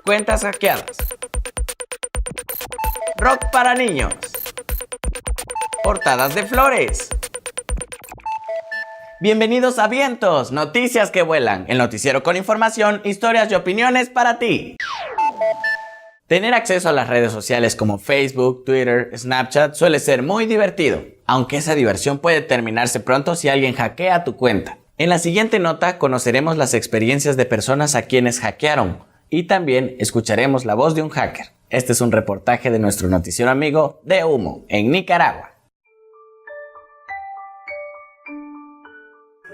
Cuentas hackeadas. Rock para niños. Portadas de flores. Bienvenidos a Vientos, noticias que vuelan, el noticiero con información, historias y opiniones para ti. Tener acceso a las redes sociales como Facebook, Twitter, Snapchat suele ser muy divertido, aunque esa diversión puede terminarse pronto si alguien hackea tu cuenta. En la siguiente nota conoceremos las experiencias de personas a quienes hackearon y también escucharemos la voz de un hacker. Este es un reportaje de nuestro noticiero amigo de Humo, en Nicaragua.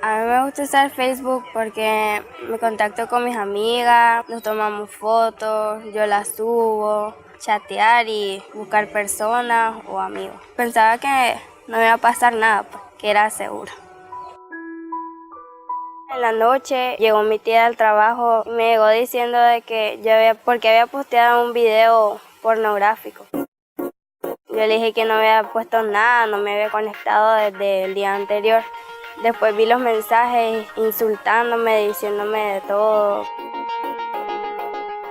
A mí me gusta usar Facebook porque me contacto con mis amigas, nos tomamos fotos, yo las subo, chatear y buscar personas o amigos. Pensaba que no me iba a pasar nada, pues, que era seguro. En la noche llegó mi tía al trabajo y me llegó diciendo de que porque había posteado un video pornográfico. Yo le dije que no había puesto nada, no me había conectado desde el día anterior. Después vi los mensajes insultándome, diciéndome de todo.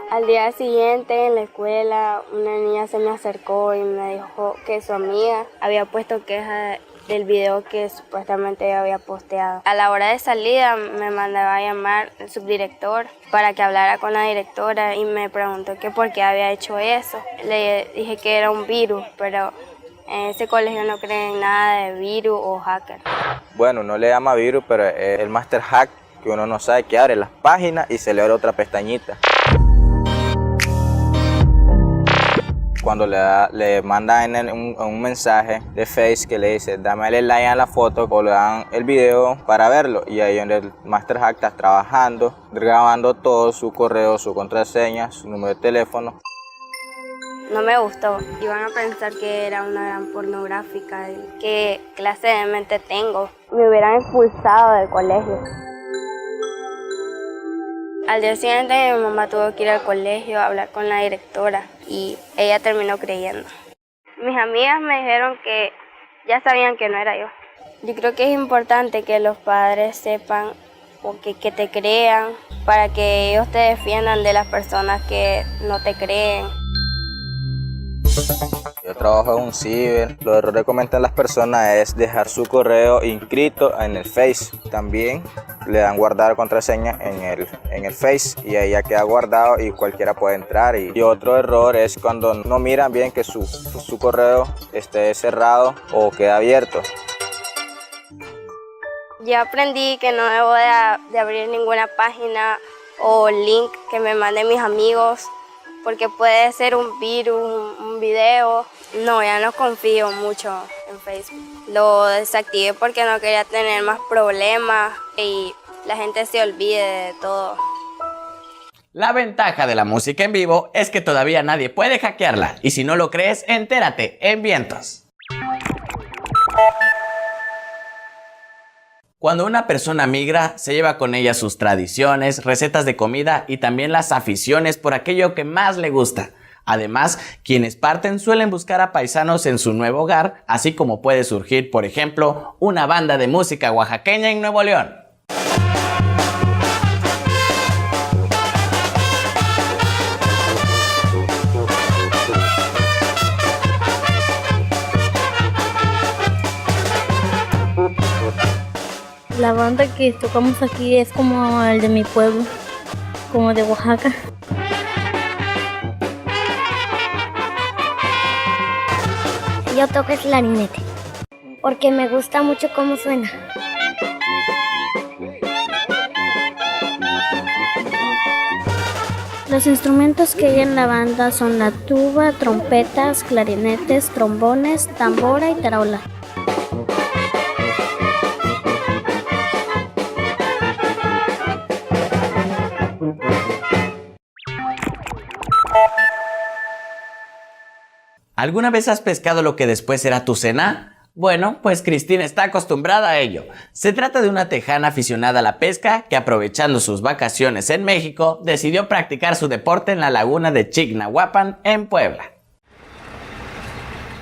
Al día siguiente en la escuela una niña se me acercó y me dijo que su amiga había puesto queja del video que supuestamente había posteado. A la hora de salida me mandaba a llamar el subdirector para que hablara con la directora y me preguntó que por qué había hecho eso. Le dije que era un virus, pero en ese colegio no creen nada de virus o hacker. Bueno, no le llama virus, pero es el master hack que uno no sabe, que abre las páginas y se le abre otra pestañita. Cuando le mandan un mensaje de Face que le dice dame like a la foto o le dan el video para verlo, y ahí donde el master hack está trabajando, grabando todo, su correo, su contraseña, su número de teléfono. No me gustó. Iban a pensar que era una gran pornográfica. ¿Qué clase de mente tengo? Me hubieran expulsado del colegio. Al día siguiente mi mamá tuvo que ir al colegio a hablar con la directora y ella terminó creyendo. Mis amigas me dijeron que ya sabían que no era yo. Yo creo que es importante que los padres sepan o que te crean para que ellos te defiendan de las personas que no te creen. Yo trabajo en un ciber. Los errores que comentan las personas es dejar su correo inscrito en el Face. También le dan guardar contraseña en el Face y ahí ya queda guardado y cualquiera puede entrar. Y otro error es cuando no miran bien que su correo esté cerrado o queda abierto. Yo aprendí que no debo de abrir ninguna página o link que me manden mis amigos, porque puede ser un virus, un video. No, ya no confío mucho en Facebook. Lo desactivé porque no quería tener más problemas y la gente se olvide de todo. La ventaja de la música en vivo es que todavía nadie puede hackearla, y si no lo crees, entérate en Vientos. Cuando una persona migra, se lleva con ella sus tradiciones, recetas de comida y también las aficiones por aquello que más le gusta. Además, quienes parten suelen buscar a paisanos en su nuevo hogar, así como puede surgir, por ejemplo, una banda de música oaxaqueña en Nuevo León. La banda que tocamos aquí es como el de mi pueblo, como de Oaxaca. Yo toco el clarinete, porque me gusta mucho cómo suena. Los instrumentos que hay en la banda son la tuba, trompetas, clarinetes, trombones, tambora y tarola. ¿Alguna vez has pescado lo que después será tu cena? Bueno, pues Cristina está acostumbrada a ello. Se trata de una tejana aficionada a la pesca que, aprovechando sus vacaciones en México, decidió practicar su deporte en la laguna de Chignahuapan, en Puebla.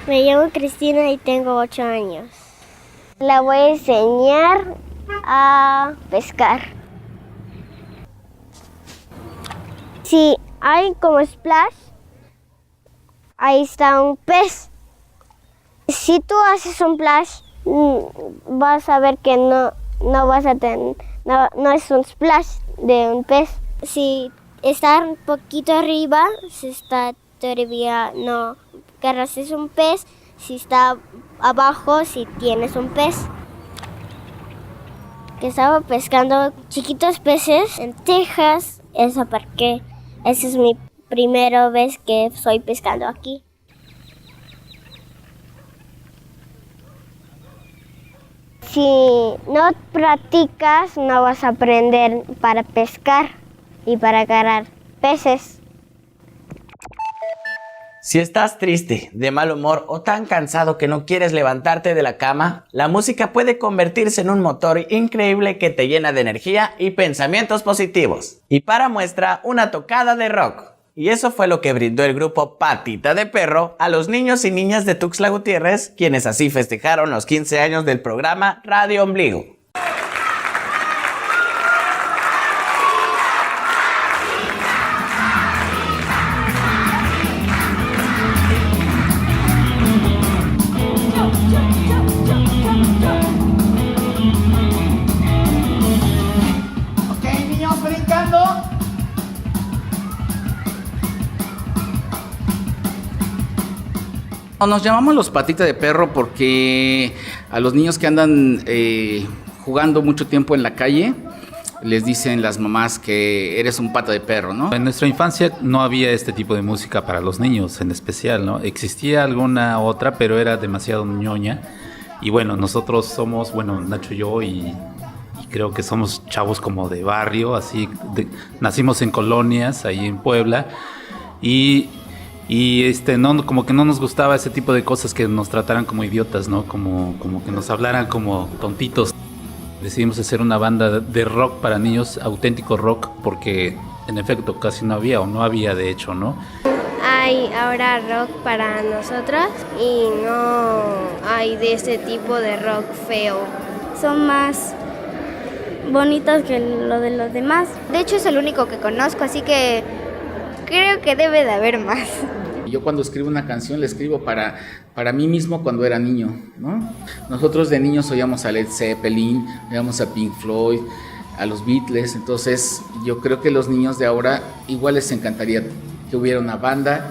Me llamo Cristina y tengo 8 años. La voy a enseñar a pescar. Si hay como splash, ahí está un pez. Si tú haces un splash, vas a ver que no vas a tener, no es un splash de un pez. Si está un poquito arriba, si está todavía no agarras es un pez. Si está abajo, si tienes un pez. Que estaba pescando chiquitos peces en Texas. Eso porque esa es mi primera vez que estoy pescando aquí. Si no practicas, no vas a aprender para pescar y para agarrar peces. Si estás triste, de mal humor o tan cansado que no quieres levantarte de la cama, la música puede convertirse en un motor increíble que te llena de energía y pensamientos positivos. Y para muestra, una tocada de rock. Y eso fue lo que brindó el grupo Patita de Perro a los niños y niñas de Tuxtla Gutiérrez, quienes así festejaron los 15 años del programa Radio Ombligo. Nos llamamos los Patita de Perro porque a los niños que andan jugando mucho tiempo en la calle les dicen las mamás que eres un pata de perro, ¿no? En nuestra infancia no había este tipo de música para los niños en especial, ¿no? Existía alguna otra, pero era demasiado ñoña. Y bueno, nosotros somos, Nacho y yo, y creo que somos chavos como de barrio, nacimos en colonias ahí en Puebla, y no, como que no nos gustaba ese tipo de cosas, que nos trataran como idiotas, ¿no? Como que nos hablaran como tontitos. Decidimos hacer una banda de rock para niños, auténtico rock, porque en efecto casi no había de hecho, ¿no? Hay ahora rock para nosotros y no hay de ese tipo de rock feo. Son más bonitos que lo de los demás. De hecho es el único que conozco, así que creo que debe de haber más. Yo cuando escribo una canción la escribo para mí mismo cuando era niño, ¿no? Nosotros de niños oíamos a Led Zeppelin, oíamos a Pink Floyd, a los Beatles, entonces yo creo que los niños de ahora igual les encantaría que hubiera una banda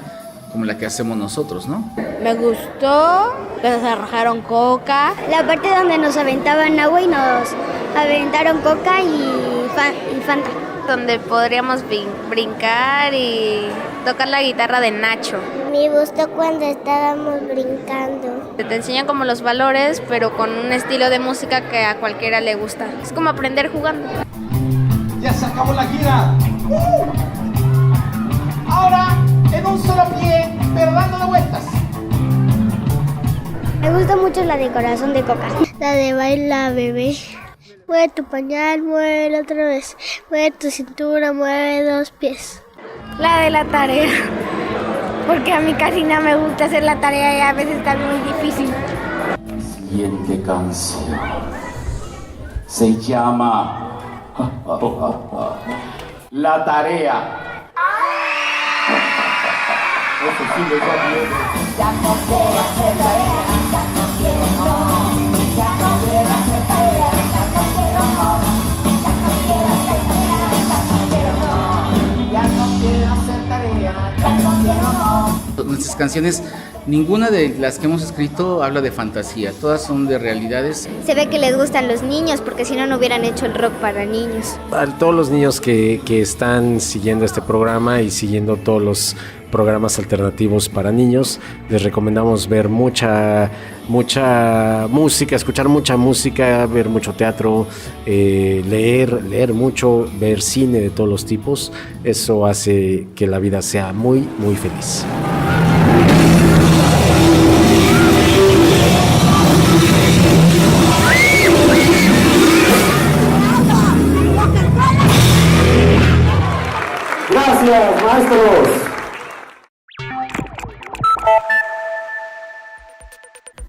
como la que hacemos nosotros, ¿no? Me gustó que nos arrojaron coca. La parte donde nos aventaban agua y nos aventaron coca y Fanta. Donde podríamos brincar y tocar la guitarra de Nacho. Me gustó cuando estábamos brincando. Te enseñan como los valores, pero con un estilo de música que a cualquiera le gusta. Es como aprender jugando. Ya se acabó la gira. Ahora, en un solo pie, pero dándole vueltas. Me gusta mucho la de Corazón de Coca. La de Baila Bebé. Mueve tu pañal, mueve otra vez. Mueve tu cintura, mueve 2 pies. La de la tarea, porque a mí casi no me gusta hacer la tarea y a veces está muy difícil. Siguiente canción se llama La Tarea. Eso sí le va bien. Ya no quiero hacer tarea, ya no quiero no, ya no quiero hacer tarea, ya no quiero no, ya no quiero hacer tarea, ya no quiero hacer tarea, ya no quiero no. Nuestras canciones, ninguna de las que hemos escrito habla de fantasía, todas son de realidades. Se ve que les gustan los niños, porque si no, no hubieran hecho el rock para niños. A todos los niños que están siguiendo este programa y siguiendo todos los programas alternativos para niños, les recomendamos ver mucha música, escuchar mucha música, ver mucho teatro, leer mucho, ver cine de todos los tipos. Eso hace que la vida sea muy, muy feliz. Gracias, maestros.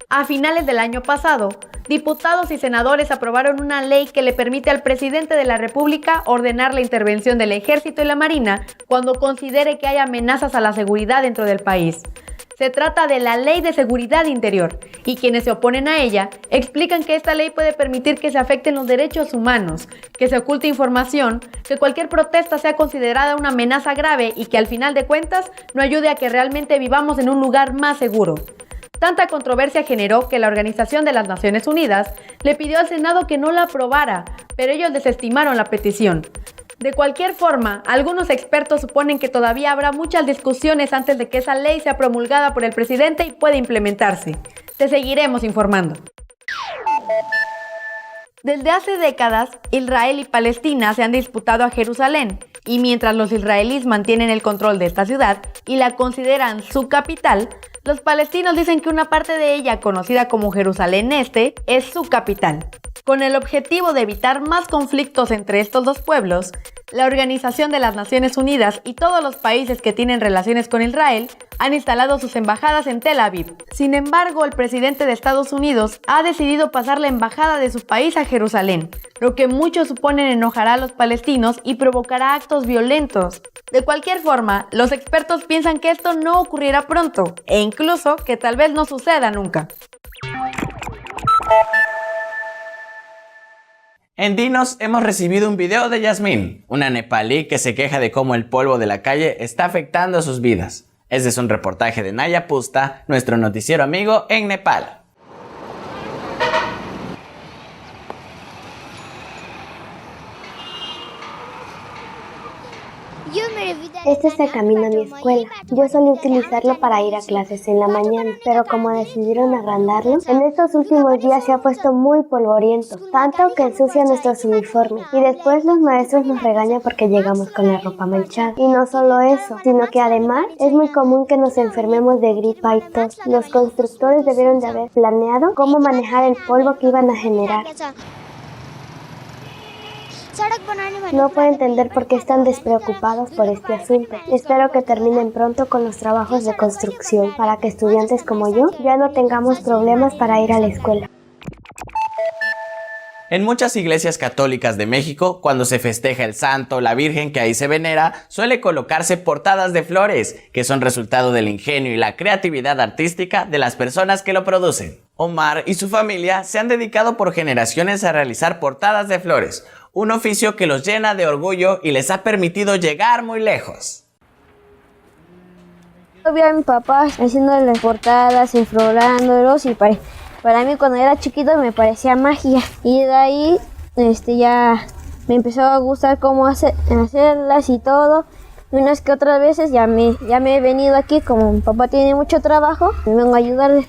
A finales del año pasado, diputados y senadores aprobaron una ley que le permite al presidente de la República ordenar la intervención del Ejército y la Marina cuando considere que hay amenazas a la seguridad dentro del país. Se trata de la Ley de Seguridad Interior, y quienes se oponen a ella explican que esta ley puede permitir que se afecten los derechos humanos, que se oculte información, que cualquier protesta sea considerada una amenaza grave y que al final de cuentas no ayude a que realmente vivamos en un lugar más seguro. Tanta controversia generó que la Organización de las Naciones Unidas le pidió al Senado que no la aprobara, pero ellos desestimaron la petición. De cualquier forma, algunos expertos suponen que todavía habrá muchas discusiones antes de que esa ley sea promulgada por el presidente y pueda implementarse. Te seguiremos informando. Desde hace décadas, Israel y Palestina se han disputado a Jerusalén, y mientras los israelíes mantienen el control de esta ciudad y la consideran su capital, los palestinos dicen que una parte de ella, conocida como Jerusalén Este, es su capital. Con el objetivo de evitar más conflictos entre estos dos pueblos, la Organización de las Naciones Unidas y todos los países que tienen relaciones con Israel han instalado sus embajadas en Tel Aviv. Sin embargo, el presidente de Estados Unidos ha decidido pasar la embajada de su país a Jerusalén, lo que muchos suponen enojará a los palestinos y provocará actos violentos. De cualquier forma, los expertos piensan que esto no ocurrirá pronto, e incluso que tal vez no suceda nunca. En Dinos hemos recibido un video de Yasmín, una nepalí que se queja de cómo el polvo de la calle está afectando sus vidas. Este es un reportaje de Naya Pusta, nuestro noticiero amigo en Nepal. Este es el camino a mi escuela. Yo solía utilizarlo para ir a clases en la mañana, pero como decidieron agrandarlo, en estos últimos días se ha puesto muy polvoriento, tanto que ensucia nuestros uniformes. Y después los maestros nos regañan porque llegamos con la ropa manchada. Y no solo eso, sino que además es muy común que nos enfermemos de gripa y tos. Los constructores debieron de haber planeado cómo manejar el polvo que iban a generar. No puedo entender por qué están despreocupados por este asunto. Espero que terminen pronto con los trabajos de construcción, para que estudiantes como yo ya no tengamos problemas para ir a la escuela. En muchas iglesias católicas de México, cuando se festeja el santo o la virgen que ahí se venera, suele colocarse portadas de flores, que son resultado del ingenio y la creatividad artística de las personas que lo producen. Omar y su familia se han dedicado por generaciones a realizar portadas de flores, un oficio que los llena de orgullo y les ha permitido llegar muy lejos. Yo vi a mi papá haciéndole portadas, enflorándolos, y para mí cuando era chiquito me parecía magia. Y de ahí ya me empezó a gustar cómo hacerlas y todo. Y unas que otras veces ya me he venido aquí, como mi papá tiene mucho trabajo, me vengo a ayudarle.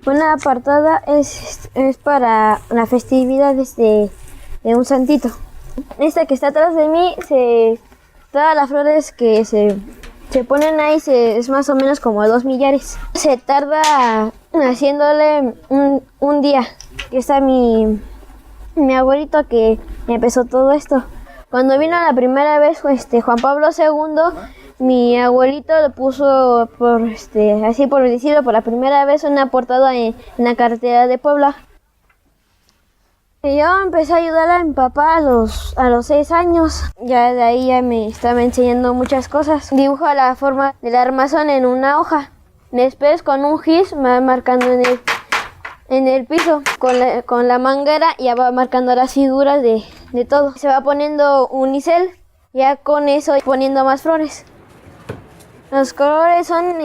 Una portada es para la festividad de un santito. Esta que está atrás de mí, todas las flores que se ponen ahí es más o menos como 2 millares. Se tarda haciéndole un día. Aquí está mi abuelito que empezó todo esto. Cuando vino la primera vez Juan Pablo II, mi abuelito le puso así por decirlo, por la primera vez una portada en la carretera de Puebla. Yo empecé a ayudar a mi papá a los 6 años. Ya de ahí ya me estaba enseñando muchas cosas. Dibuja la forma del armazón en una hoja. Después con un gis me va marcando en el piso. Con la manguera ya va marcando las figuras de todo. Se va poniendo unicel. Ya con eso poniendo más flores. Los colores son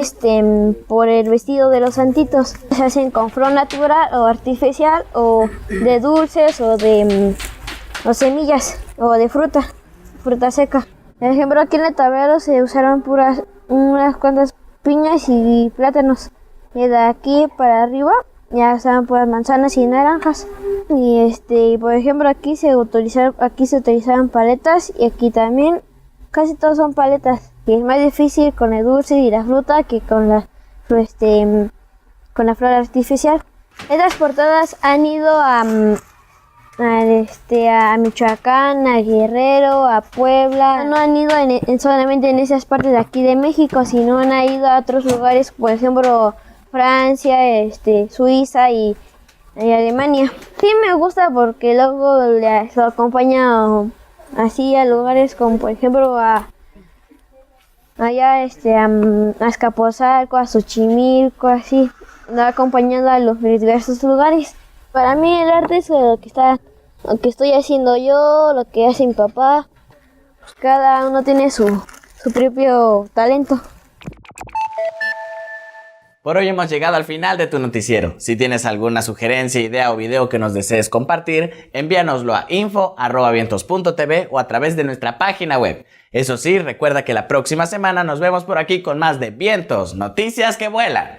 por el vestido de los santitos. Se hacen con flor natural o artificial, o de dulces, o de semillas, o de fruta seca. Por ejemplo, aquí en el tablero se usaron unas cuantas piñas y plátanos. Y de aquí para arriba ya estaban puras manzanas y naranjas. Y por ejemplo aquí se utilizaban paletas, y aquí también casi todos son paletas. Y es más difícil con el dulce y la fruta que con la flor artificial. Estas portadas han ido a Michoacán, a Guerrero, a Puebla. No han ido solamente en esas partes de aquí de México, sino han ido a otros lugares, por ejemplo, Francia, Suiza y Alemania. Sí me gusta porque luego lo acompaña así a lugares como, por ejemplo, allá a Azcapotzalco, a Xochimilco, así, acompañando a los diversos lugares. Para mí el arte es lo que estoy haciendo yo, lo que hace mi papá. Cada uno tiene su propio talento. Por hoy hemos llegado al final de tu noticiero. Si tienes alguna sugerencia, idea o video que nos desees compartir, envíanoslo a info@vientos.tv o a través de nuestra página web. Eso sí, recuerda que la próxima semana nos vemos por aquí con más de Vientos, noticias que vuelan.